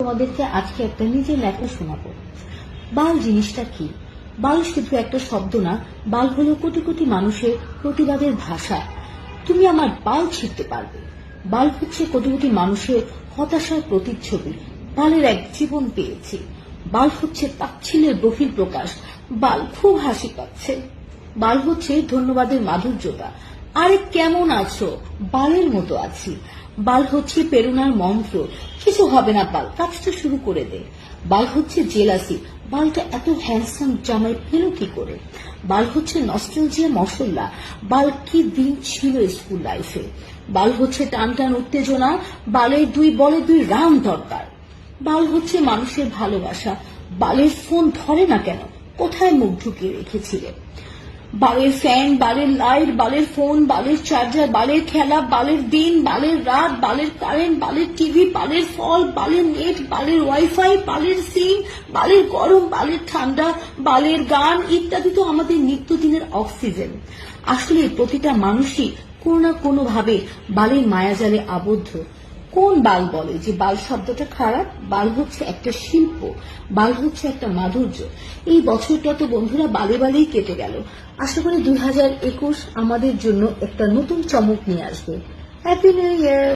তোমাদেরকে আজকে একটা নিজের লেখা শোনাবো। বাল জিনিসটা কি? বাল শুধু একটা শব্দ না, বাল হলো কোটি কোটি মানুষের প্রতিবাদের ভাষা। তুমি আমার বাল ছিঁড়তে পারবে। বাল হচ্ছে কোটি কোটি মানুষের হতাশার প্রতিচ্ছবি। বালের এক জীবন পেয়েছি। বাল হচ্ছে তাচ্ছিল্যের বহির প্রকাশ। বাল খুব হাসি পাচ্ছে। বাল হচ্ছে ধন্যবাদের মাধুর্যতা। আরে কেমন আছো? বালের মতো আছি। বাল হচ্ছে প্রেরণার মন্ত্র। কিছু হবে না বাল, কাজটা শুরু করে দে। বাল হচ্ছে জেলাসি। বালটা এত হ্যান্ডসাম জামাই পেল কি করে? বাল হচ্ছে নস্টালজিয়া মশলা। বাল কি দিন ছিল স্কুল লাইফে। বাল হচ্ছে টান টান উত্তেজনা। বালের দুই বলে দুই রাম দরকার। বাল হচ্ছে মানুষের ভালোবাসা। বালের ফোন ধরে না কেন? কোথায় মুখ ঢুকিয়ে রেখেছিলে? বালের ফ্যান, বালের লাইট, বালের ফোন, বালের চার্জার, বালের খেলা, বালের দিন, বালের রাত, বালের কারেন্ট, বালের টিভি, বালের ফল, বালের নেট, বালের ওয়াইফাই, বালের সিম, বালের গরম, বালের ঠান্ডা, বালের গান ইত্যাদি তো আমাদের নিত্যদিনের অক্সিজেন। আসলে প্রতিটা মানুষই কোনো না কোনো ভাবে বালের মায়াজালে আবদ্ধ। কোন বাল বলে যে বাল শব্দটা খারাপ? বাল হচ্ছে একটা শিল্প। বাল হচ্ছে একটা মাধুর্য। এই বছরটা তো বন্ধুরা বালে বালেই কেটে গেল। আশা করি 2021 আমাদের জন্য একটা নতুন চমক নিয়ে আসবে। Happy new year.